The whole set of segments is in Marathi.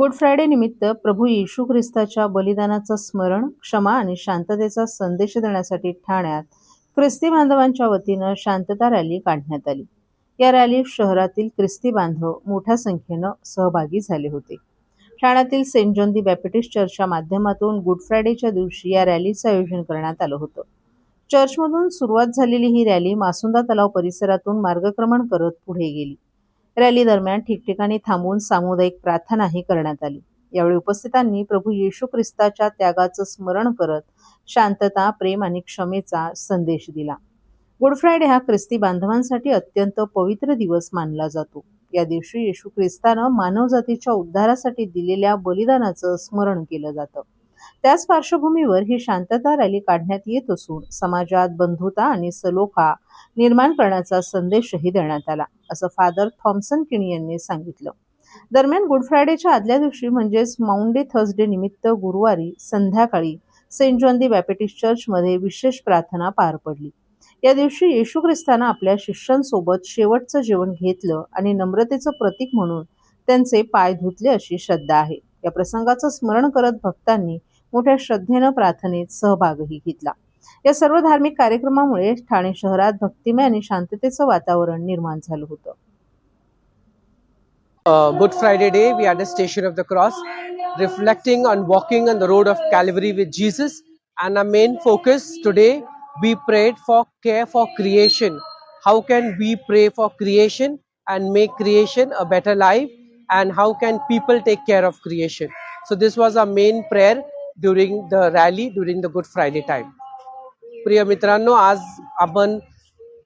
गुड फ्रायडे निमित्त प्रभू येशू ख्रिस्ताच्या बलिदानाचं स्मरण, क्षमा आणि शांततेचा संदेश देण्यासाठी ठाण्यात ख्रिस्ती बांधवांच्या वतीनं शांतता रॅली काढण्यात आली. या रॅलीत शहरातील ख्रिस्ती बांधव मोठ्या संख्येनं सहभागी झाले होते. ठाण्यातील सेंट जॉन दी बॅप्टिस्ट चर्चच्या माध्यमातून गुड फ्रायडेच्या दिवशी या रॅलीचं आयोजन करण्यात आलं होतं. चर्चमधून सुरुवात झालेली ही रॅली मासुंदा तलाव परिसरातून मार्गक्रमण करत पुढे गेली. रॅली दरम्यान ठिकठिकाणी थांबून सामुदायिक प्रार्थनाही करण्यात आली. यावेळी उपस्थितांनी प्रभू येशू ख्रिस्ताच्या त्यागाचं स्मरण करत शांतता, प्रेम आणि क्षमेचा संदेश दिला. गुड फ्रायडे हा ख्रिस्ती बांधवांसाठी अत्यंत पवित्र दिवस मानला जातो. या दिवशी येशू ख्रिस्तानं मानवजातीच्या उद्धारासाठी दिलेल्या बलिदानाचं स्मरण केलं जातं. त्याच पार्श्वभूमीवर ही शांतता रॅली काढण्यात येत असून समाजात बंधुता आणि सलोखा निर्माण करण्याचा संदेशही देण्यात आला, असं फादर थॉम्सन किणी यांनी सांगितलं. दरम्यान गुड फ्रायडेच्या आदल्या दिवशी म्हणजेच माउंडे थर्सडे निमित्त गुरुवारी संध्याकाळी सेंट जॉन दी बॅप्टिस्ट चर्चमध्ये विशेष प्रार्थना पार पडली. या दिवशी येशू ख्रिस्तानं आपल्या शिष्यांसोबत शेवटचं जेवण घेतलं आणि नम्रतेचं प्रतीक म्हणून त्यांचे पाय धुतले अशी श्रद्धा आहे. या प्रसंगाचं स्मरण करत भक्तांनी मोठ्या श्रद्धेनं प्रार्थनेत सहभागही घेतला. या सर्व धार्मिक कार्यक्रमामुळे ठाणे शहरात भक्तिमय आणि शांततेचं वातावरण निर्माण झालं होतं. Good Friday day, we are at the Station of the Cross, reflecting on walking on the road of Calvary with Jesus. And our main focus today, we prayed for care for creation. How can we pray for creation and make creation a better life? And how can people take care of creation? So this was our main prayer during the rally, during the Good Friday time. प्रिय मित्रांनो, आज आपण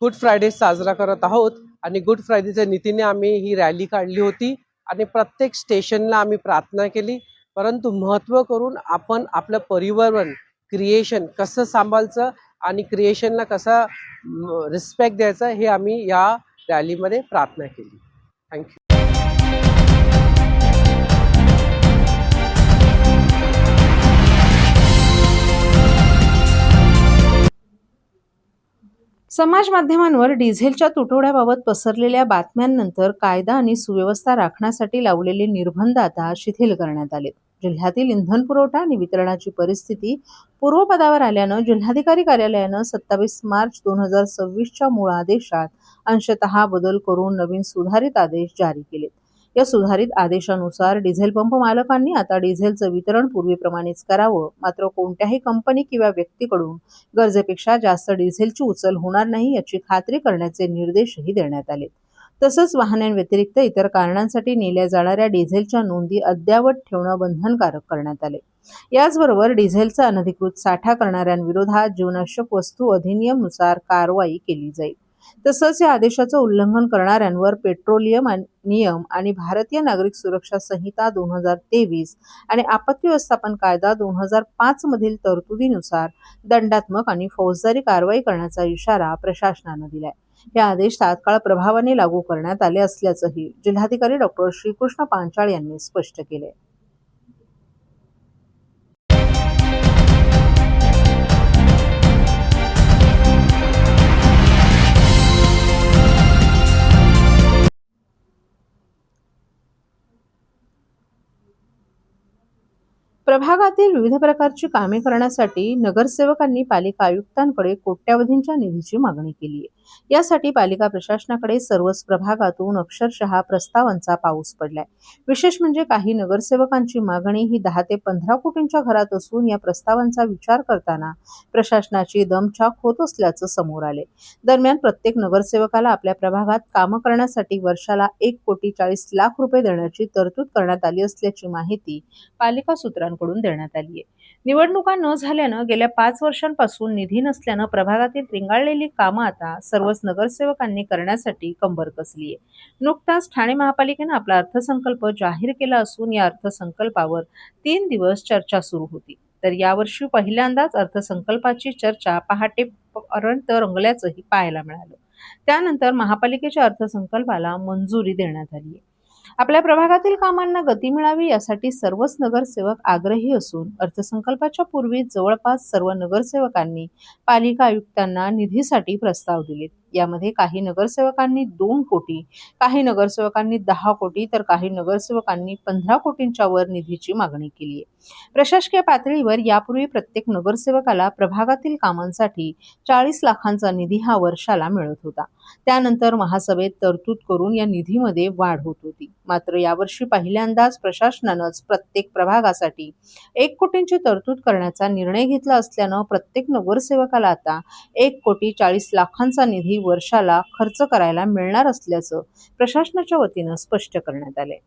गुड फ्रायडे साजरा करत आहोत आणि गुड फ्रायडेच्या नीतीने आम्ही ही रॅली काढली होती आणि प्रत्येक स्टेशनला आम्ही प्रार्थना केली. परंतु महत्त्व करून आपण आपलं पर्यावरण, क्रिएशन कसं सांभाळायचं आणि क्रिएशनला कसा रिस्पेक्ट द्यायचा हे आम्ही या रॅलीमध्ये प्रार्थना केली. थँक्यू. समाज माध्यमांवर डिझेलच्या तुटवड्याबाबत पसरलेल्या बातम्यांनंतर कायदा आणि सुव्यवस्था राखण्यासाठी लावलेले निर्बंध आता शिथिल करण्यात आले. जिल्ह्यातील इंधन पुरवठा आणि वितरणाची परिस्थिती पूर्वपदावर आल्यानं जिल्हाधिकारी कार्यालयानं 27 मार्च 2026च्या मूळ आदेशात अंशतः बदल करून नवीन सुधारित आदेश जारी केले. या सुधारित आदेशानुसार डिझेल पंप मालकांनी आता डिझेलचं वितरण पूर्वीप्रमाणेच करावं. मात्र कोणत्याही कंपनी किंवा व्यक्तीकडून गरजेपेक्षा जास्त डिझेलची उचल होणार नाही याची खात्री करण्याचे निर्देशही देण्यात आले. तसंच वाहनांव्यतिरिक्त इतर कारणांसाठी नेल्या जाणाऱ्या डिझेलच्या नोंदी अद्ययावत ठेवणं बंधनकारक करण्यात आले. याचबरोबर डिझेलचा अनधिकृत साठा करणाऱ्यांविरोधात जीवनावश्यक वस्तू अधिनियमनुसार कारवाई केली जाईल. तसंच या आदेशाचं उल्लंघन करणाऱ्यांवर पेट्रोलियम नियम आणि भारतीय नागरिक सुरक्षा संहिता 2023 आणि आपत्ती व्यवस्थापन कायदा 2005 मधील तरतुदीनुसार दंडात्मक आणि फौजदारी कारवाई करण्याचा इशारा प्रशासनानं दिलाय. हे आदेश तात्काळ प्रभावाने लागू करण्यात आले असल्याचंही जिल्हाधिकारी डॉ. श्रीकृष्ण पांचाळ यांनी स्पष्ट केले. प्रभागातील विविध प्रकारची कामे करण्यासाठी नगरसेवकांनी पालिका आयुक्तांकडे कोट्यावधींच्या निधीची मागणी केली आहे. यासाठी पालिका प्रशासनाकडे सर्वच प्रभागातून अक्षरशः प्रस्तावांचा पाऊस पडलाय. विशेष म्हणजे काही नगरसेवकांची मागणी ही 10 ते 15 कोटींच्या घरात असून या प्रस्तावांचा विचार करताना प्रशासनाची दमछाक होत असल्याचं समोर आले. दरम्यान प्रत्येक नगरसेवकाला आपल्या प्रभागात कामं करण्यासाठी वर्षाला 1,40,00,000 रुपये देण्याची तरतूद करण्यात आली असल्याची माहिती पालिका सूत्रांकडून देण्यात आली आहे. निवडणुका न झाल्यानं गेल्या 5 वर्षांपासून निधी नसल्यानं प्रभागातील रिंगाळलेली कामं आता सर्वच नगरसेवकांनी करण्यासाठी कंबर कसली आहे. नुकताच ठाणे महापालिकेनं आपला अर्थसंकल्प जाहीर केला असून या अर्थसंकल्पावर 3 दिवस चर्चा सुरू होती. तर यावर्षी पहिल्यांदाच अर्थसंकल्पाची चर्चा पहाटेपर्यंत रंगल्याचंही पाहायला मिळालं. त्यानंतर महापालिकेच्या अर्थसंकल्पाला मंजुरी देण्यात आली आहे. आपल्या प्रभागातील कामांना गती मिळावी यासाठी सर्वच नगरसेवक आग्रही असून अर्थसंकल्पाच्या पूर्वी जवळपास सर्व नगरसेवकांनी पालिका आयुक्तांना निधीसाठी प्रस्ताव दिलेत. यामध्ये काही नगरसेवकांनी 2 कोटी, काही नगरसेवकांनी 10 कोटी तर काही नगरसेवकांनी 15 कोटींच्या वर निधीची मागणी केली आहे. प्रशासकीय पातळीवर यापूर्वी प्रत्येक नगरसेवकाला प्रभागातील कामांसाठी 40 लाखांचा निधी हा वर्षाला मिळत होता. त्यानंतर महासभेत तरतूद करून या निधीमध्ये वाढ होत होती. मात्र यावर्षी पहिल्यांदाच प्रशासनानंच प्रत्येक प्रभागासाठी 1 कोटींची तरतूद करण्याचा निर्णय घेतला असल्यानं प्रत्येक नगरसेवकाला आता 1 कोटी 40 लाखांचा निधी वर्षाला खर्च करायला मिळणार असल्याचं प्रशासनाच्या वतीनं स्पष्ट करण्यात आलंय.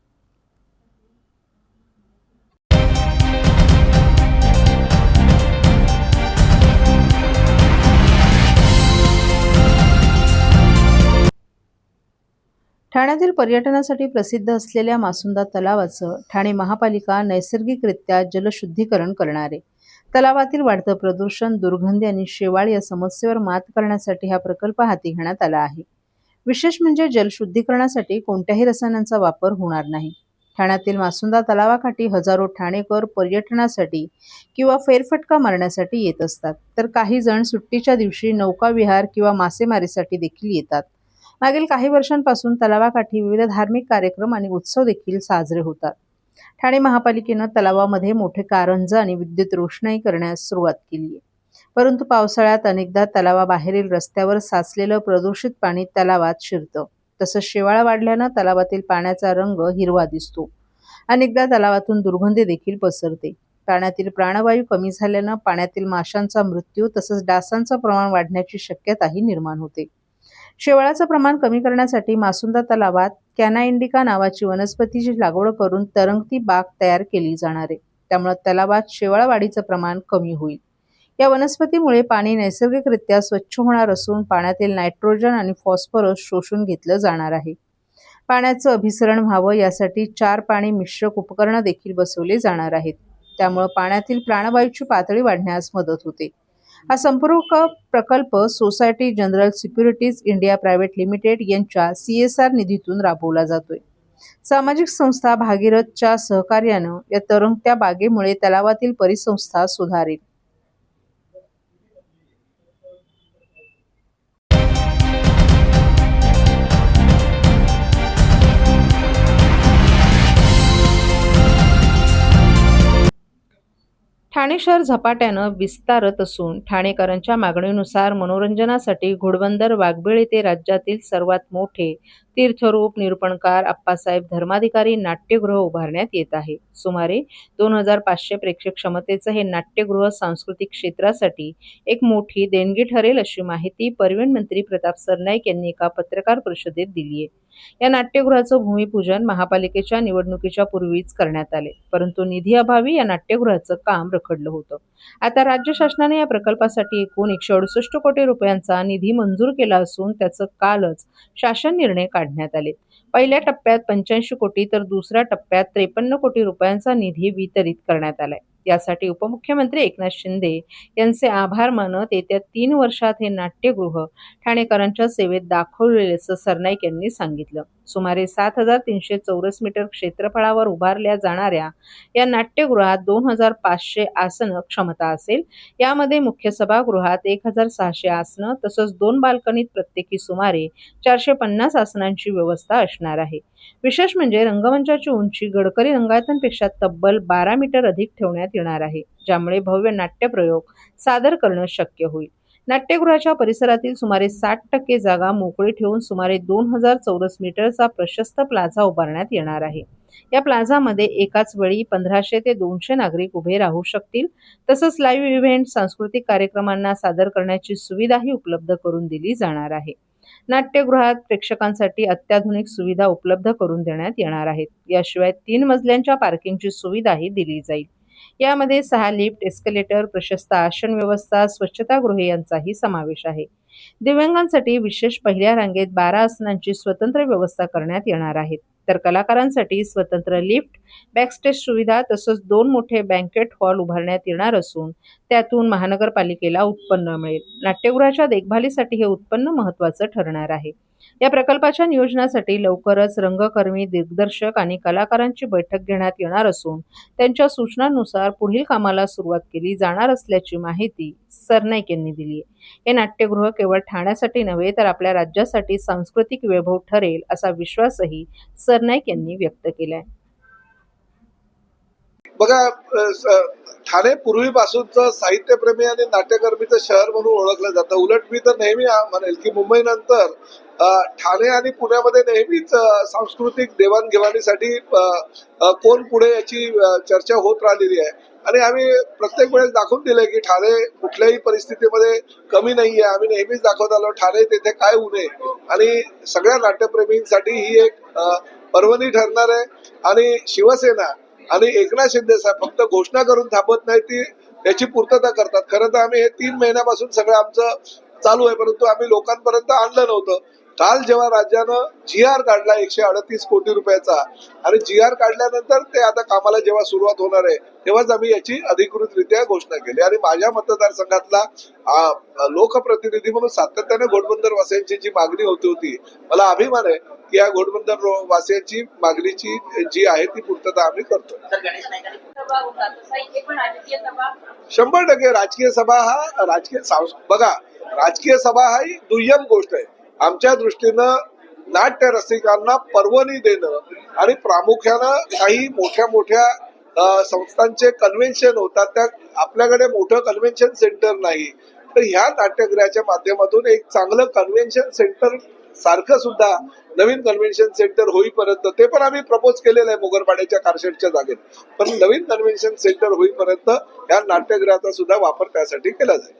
ठाण्यातील पर्यटनासाठी प्रसिद्ध असलेल्या मासुंदा तलावाचं ठाणे महापालिका नैसर्गिकरित्या जलशुद्धीकरण करणार आहे. तलावातील वाढतं प्रदूषण, दुर्गंधी आणि शेवाळ या समस्येवर मात करण्यासाठी हा प्रकल्प हाती घेण्यात आला आहे. विशेष म्हणजे जलशुद्धीकरणासाठी कोणत्याही रसायनांचा वापर होणार नाही. ठाण्यातील मासुंदा तलावाकाठी हजारो ठाणेकर पर्यटनासाठी किंवा फेरफटका मारण्यासाठी येत असतात, तर काही जण सुट्टीच्या दिवशी नौकाविहार किंवा मासेमारीसाठी देखील येतात. मागील काही वर्षांपासून तलावाकाठी विविध धार्मिक कार्यक्रम आणि उत्सव देखील साजरे होतात. ठाणे महापालिकेनं तलावामध्ये मोठे कारंजे आणि विद्युत रोषणाई करण्यास सुरुवात केली आहे. परंतु पावसाळ्यात अनेकदा तलावाबाहेरील रस्त्यावर साचलेलं प्रदूषित पाणी तलावात शिरतं. तसंच शेवाळ वाढल्यानं तलावातील पाण्याचा रंग हिरवा दिसतो. अनेकदा तलावातून दुर्गंधी देखील पसरते. पाण्यातील प्राणवायू कमी झाल्यानं पाण्यातील माशांचा मृत्यू तसंच डासांचं प्रमाण वाढण्याची शक्यताही निर्माण होते. शेवाळाचं प्रमाण कमी करण्यासाठी मासुंदा तलावात कॅना इंडिका नावाची वनस्पतीची लागवड करून तरंगती बाग तयार केली जाणार आहे. त्यामुळे तलावात शेवाळ वाढीचं प्रमाण कमी होईल. या वनस्पतीमुळे पाणी नैसर्गिकरित्या स्वच्छ होणार असून पाण्यातील नायट्रोजन आणि फॉस्फरस शोषून घेतलं जाणार आहे. पाण्याचं अभिसरण व्हावं यासाठी 4 पाणी मिश्रक उपकरणं देखील बसवली जाणार आहेत. त्यामुळे पाण्यातील प्राणवायूची पातळी वाढण्यास मदत होते. हा संपूर्ण प्रकल्प society general securities India private limited यांच्या CSR निधीतून राबवला जातोय. सामाजिक संस्था भागीरथच्या सहकार्यानं या तरंगत्या बागेमुळे तलावातील परिसंस्था सुधारेल. ठाणे शहर झपाट्यानं विस्तारत असून ठाणेकरांच्या मागणीनुसार मनोरंजनासाठी घोडबंदर वाघबीळ येथे राज्यातील सर्वात मोठे तीर्थरूप निरूपणकार आप्पासाहेब धर्माधिकारी नाट्यगृह उभारण्यात येत आहे. सुमारे 2500 प्रेक्षक क्षमतेचं हे नाट्यगृह सांस्कृतिक क्षेत्रासाठी एक मोठी देणगी ठरेल अशी माहिती परिवहन मंत्री प्रताप सरनाईक यांनी एका पत्रकार परिषदेत दिली आहे. या नाट्यगृहाचं भूमिपूजन महापालिकेच्या निवडणुकीच्या पूर्वीच करण्यात आले, परंतु निधी अभावी या नाट्यगृहाचं काम रखडलं होतं. आता राज्य शासनाने या प्रकल्पासाठी एकूण 168 कोटी रुपयांचा निधी मंजूर केला असून त्याचं कालच शासन निर्णय काढण्यात आले. पहिल्या टप्प्यात 85 कोटी तर दुसऱ्या टप्प्यात 53 कोटी रुपयांचा निधी वितरित करण्यात आलाय. यासाठी उपमुख्यमंत्री एकनाथ शिंदे यांचे आभार मानत येत्या 3 वर्षात हे नाट्यगृह ठाणेकरांच्या सेवेत दाखवलेले असं सरनाईक यांनी सांगितलं. सुमारे 7,300 चौरस मीटर क्षेत्रफळावर उभारल्या जाणाऱ्या या नाट्यगृहात 2,500 आसन क्षमता असेल. यामध्ये मुख्य सभागृहात 1,600 आसनं तसंच 2 बाल्कनीत प्रत्येकी सुमारे 450 आसनांची व्यवस्था असणार आहे. विशेष म्हणजे रंगमंचाची उंची गडकरी रंगायतांपेक्षा तब्बल 12 मीटर अधिक ठेवण्यात येणार आहे, ज्यामुळे भव्य नाट्यप्रयोग सादर करणं शक्य होईल. नाट्यगृहाच्या परिसरातील सुमारे 60% जागा मोकळी ठेवून सुमारे 2,000 चौरस मीटरचा प्रशस्त प्लाझा उभारण्यात येणार आहे. या प्लाझामध्ये एकाच वेळी 1500 ते 200 नागरिक उभे राहू शकतील. तसंच लाईव्ह इव्हेंट, सांस्कृतिक कार्यक्रमांना सादर करण्याची सुविधाही उपलब्ध करून दिली जाणार आहे. नाट्यगृहात प्रेक्षकांसाठी अत्याधुनिक सुविधा उपलब्ध करून देण्यात येणार आहेत. याशिवाय 3 मजल्यांच्या पार्किंगची सुविधाही दिली जाईल. यामध्ये 6 लिफ्ट, एस्केलेटर, प्रशस्त आसन व्यवस्था, स्वच्छतागृहे यांचाही समावेश आहे. दिव्यांगांसाठी विशेष पहिल्या रांगेत 12 आसनांची स्वतंत्र व्यवस्था करण्यात येणार आहे. तर कलाकारांसाठी स्वतंत्र लिफ्ट, बॅकस्टेज सुविधा तसंच 2 मोठे बँकेट हॉल उभारण्यात येणार असून त्यातून महानगरपालिकेला उत्पन्न मिळेल. नाट्यगृहाच्या देखभालीसाठी हे उत्पन्न महत्त्वाचं ठरणार आहे. या प्रकल्पाच्या नियोजनासाठी लवकरच रंगकर्मी, दिग्दर्शक आणि कलाकारांची बैठक घेण्यात येणार असून त्यांच्या सूचनांनुसार पुढील कामाला सुरुवात केली जाणार असल्याची माहिती सरनाईक यांनी दिली आहे. हे नाट्यगृह केवळ ठाण्यासाठी नव्हे तर आपल्या राज्यासाठी सांस्कृतिक वैभव ठरेल असा विश्वासही सरनाईक यांनी व्यक्त केलाय. बघा, ठाणे पूर्वीपासूनचं साहित्यप्रेमी आणि नाट्यकर्मीचं शहर म्हणून ओळखलं जातं. उलट मी तर नेहमी म्हणेल की मुंबईनंतर ठाणे आणि पुण्यामध्ये नेहमीच सांस्कृतिक देवाणघेवाणीसाठी कोण पुढे याची चर्चा होत राहिलेली आहे. आणि आम्ही प्रत्येक वेळेस दाखवून दिलंय की ठाणे कुठल्याही परिस्थितीमध्ये कमी नाहीये. आम्ही नेहमीच दाखवत आलो ठाणे तेथे काय उणे, आणि सगळ्या नाट्यप्रेमींसाठी ही एक पर्वणी ठरणार आहे. आणि शिवसेना आणि एकनाथ शिंदे साहेब फक्त घोषणा करून थांबत नाही, ती याची पूर्तता करतात. खरं तर आम्ही हे 3 महिन्यापासून सगळं आमचं चालू आहे, परंतु आम्ही लोकांपर्यंत आणलं नव्हतं. काल जेव्हा राज्यानं GR काढला 138 कोटी रुपयाचा, आणि GR काढल्यानंतर ते आता कामाला जेव्हा सुरुवात होणार आहे तेव्हाच आम्ही याची अधिकृतरित्या घोषणा केली. आणि माझ्या मतदारसंघातला लोकप्रतिनिधी म्हणून सातत्याने घोडबंदर वासियांची जी मागणी होती, मला अभिमान आहे की या घोडबंदर वासियांची मागणीची जी आहे ती पूर्तता आम्ही करतो. 100% राजकीय सभा हा बघा, राजकीय सभा हा ही दुय्यम गोष्ट आहे. आमच्या दृष्टीनं नाट्य रसिकांना पर्वणी देणं, आणि प्रामुख्यानं काही मोठ्या संस्थांचे कन्व्हेन्शन होतात, त्या आपल्याकडे मोठं कन्व्हेन्शन सेंटर नाही, तर ह्या नाट्यगृहाच्या माध्यमातून एक चांगलं कन्व्हेन्शन सेंटर सारखं सुद्धा नवीन कन्व्हेन्शन सेंटर होईपर्यंत, ते पण आम्ही प्रपोज केलेलं आहे मोगरपाड्याच्या कारशेडच्या जागेत, पण नवीन कन्व्हेन्शन सेंटर होईपर्यंत या नाट्यगृहाचा सुद्धा वापर त्यासाठी केला जाईल.